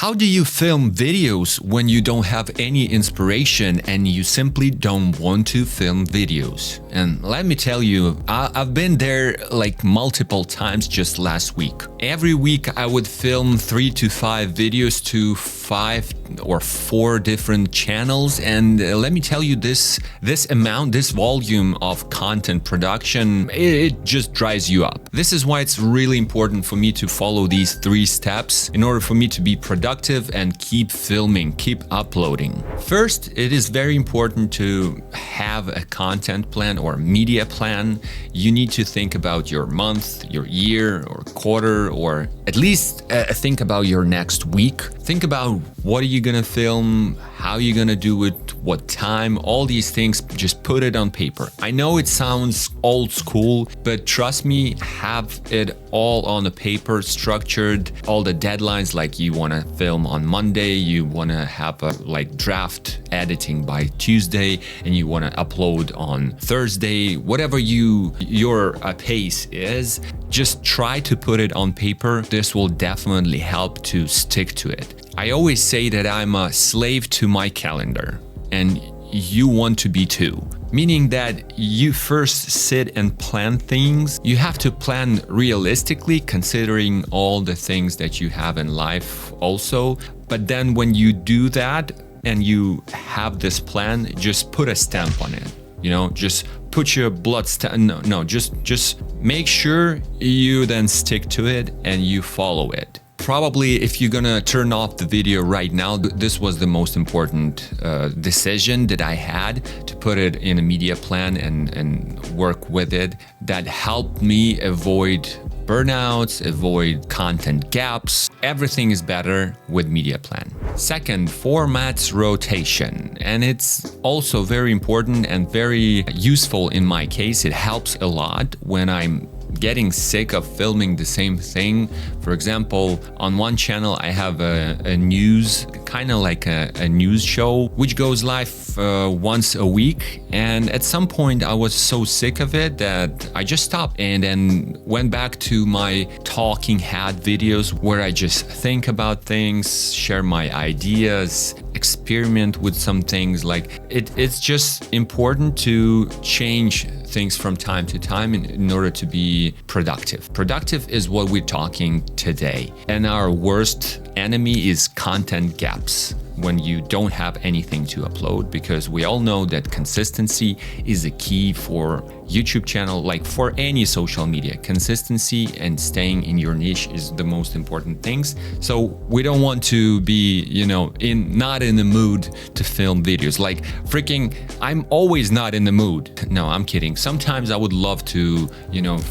How do you film videos when you don't have any inspiration and you simply don't want to film videos? And let me tell you, I've been there like multiple times just last week. Every week I would film 3 to 5 videos to 5 or 4 different channels. And let me tell you, this volume of content production, it just dries you up. This is why it's really important for me to follow these 3 steps in order for me to be productive and keep filming, keep uploading. First, it is very important to have a content plan or media plan. You need to think about your month, your year or quarter, or at least think about your next week. Think about what are you gonna film, how are you gonna do it, what time, all these things, just put it on paper. I know it sounds old school, but trust me, have it all on the paper, structured, all the deadlines, like you wanna film on Monday, you wanna have a draft editing by Tuesday, and you wanna upload on Thursday, whatever your pace is, just try to put it on paper. This will definitely help to stick to it. I always say that I'm a slave to my calendar, and you want to be too. Meaning that you first sit and plan things. You have to plan realistically, considering all the things that you have in life also. But then when you do that and you have this plan, just put a stamp on it. Just put your blood stamp. No, just make sure you then stick to it and you follow it. Probably if you're gonna turn off the video right now, this was the most important decision that I had, to put it in a media plan and work with it. That helped me avoid burnouts, avoid content gaps. Everything is better with media plan. Second, formats rotation. And it's also very important and very useful in my case. It helps a lot when I'm getting sick of filming the same thing. For example, on one channel I have a news, kind of like a news show, which goes live once a week. And at some point I was so sick of it that I just stopped and then went back to my talking head videos, where I just think about things, share my ideas, experiment with some things. It's just important to change things from time to time in order to be productive. Productive is what we're talking today. And our worst enemy is content gaps, when you don't have anything to upload, because we all know that consistency is a key for YouTube channel, like for any social media. Consistency and staying in your niche is the most important things. So we don't want to be, not in the mood to film videos. I'm always not in the mood. No, I'm kidding. Sometimes I would love to,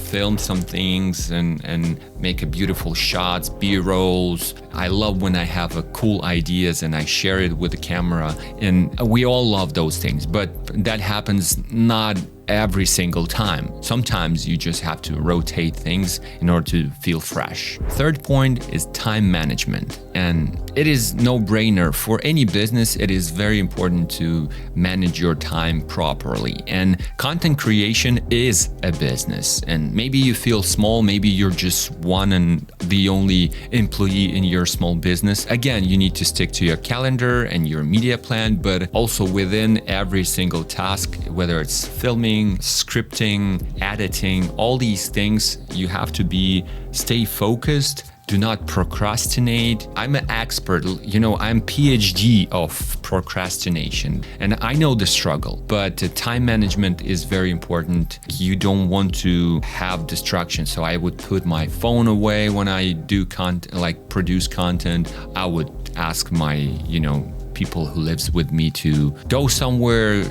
film some things and make a beautiful shots, B-rolls. I love when I have a cool ideas and I share it with the camera, and we all love those things, but that happens not every single time. Sometimes you just have to rotate things in order to feel fresh. Third point is time management. And it is no-brainer for any business. It is very important to manage your time properly. And content creation is a business. And maybe you feel small, maybe you're just one and the only employee in your small business. Again, you need to stick to your calendar and your media plan, but also within every single task, whether it's filming, scripting, editing, all these things, you have to stay focused. Do not procrastinate. I'm an expert, I'm PhD of procrastination, and I know the struggle, but time management is very important. You don't want to have distractions. So I would put my phone away when I do produce content. I would ask my, people who lives with me to go somewhere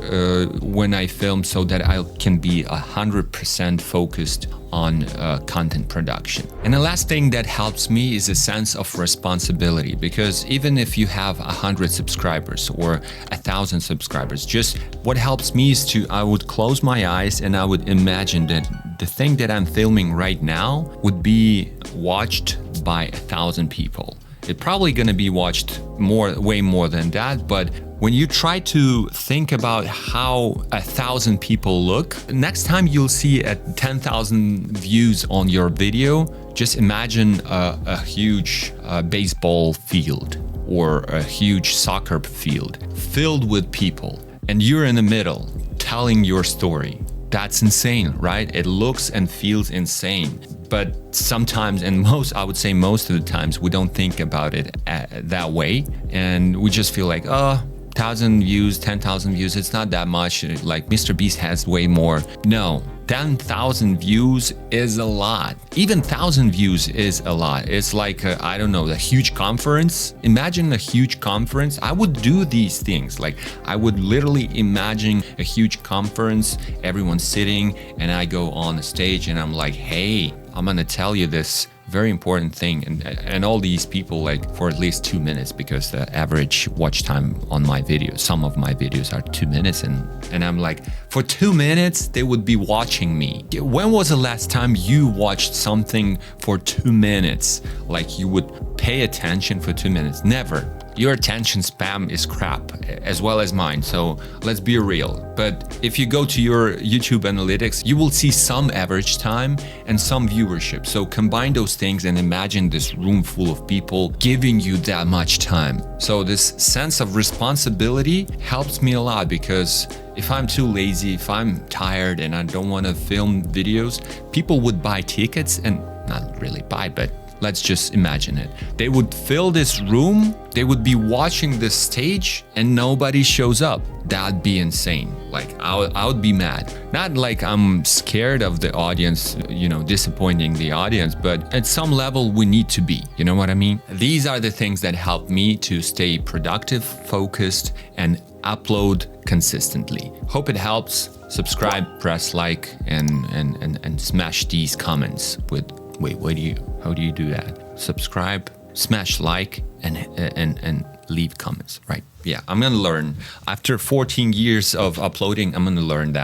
when I film, so that I can be 100% focused on content production. And the last thing that helps me is a sense of responsibility, because even if you have 100 subscribers or 1,000 subscribers, just what helps me is I would close my eyes and I would imagine that the thing that I'm filming right now would be watched by 1,000 people. It's probably going to be watched way more than that, but when you try to think about how 1,000 people look, next time you'll see 10,000 views on your video, just imagine a huge baseball field. or a huge soccer field filled with people, and you're in the middle telling your story. That's insane, right? It looks and feels insane. But sometimes, and most, I would say most of the times, we don't think about it that way. And we just feel like, oh, 1,000 views, 10,000 views, it's not that much. Like Mr. Beast has way more. No, 10,000 views is a lot. Even 1,000 views is a lot. It's like, I don't know, a huge conference. Imagine a huge conference. I would do these things. Like I would literally imagine a huge conference, everyone sitting, and I go on the stage and I'm like, hey, I'm gonna tell you this very important thing, and all these people like for at least 2 minutes, because the average watch time on my videos, some of my videos are 2 minutes, and I'm like, for 2 minutes they would be watching me. When was the last time you watched something for 2 minutes? Like you would pay attention for 2 minutes? Never. Your attention span is crap, as well as mine, so let's be real. But if you go to your YouTube analytics, you will see some average time and some viewership. So combine those things and imagine this room full of people giving you that much time. So this sense of responsibility helps me a lot, because if I'm too lazy, if I'm tired and I don't want to film videos, people would buy tickets, and not really buy, but let's just imagine it. They would fill this room, they would be watching this stage, and nobody shows up. That'd be insane. Like I would be mad. Not like I'm scared of the audience, disappointing the audience, but at some level we need to be, you know what I mean? These are the things that help me to stay productive, focused, and upload consistently. Hope it helps. Subscribe, press like, and smash these comments with, how do you do that? Subscribe, smash like, and leave comments, right? Yeah, I'm gonna learn. After 14 years of uploading, I'm gonna learn that.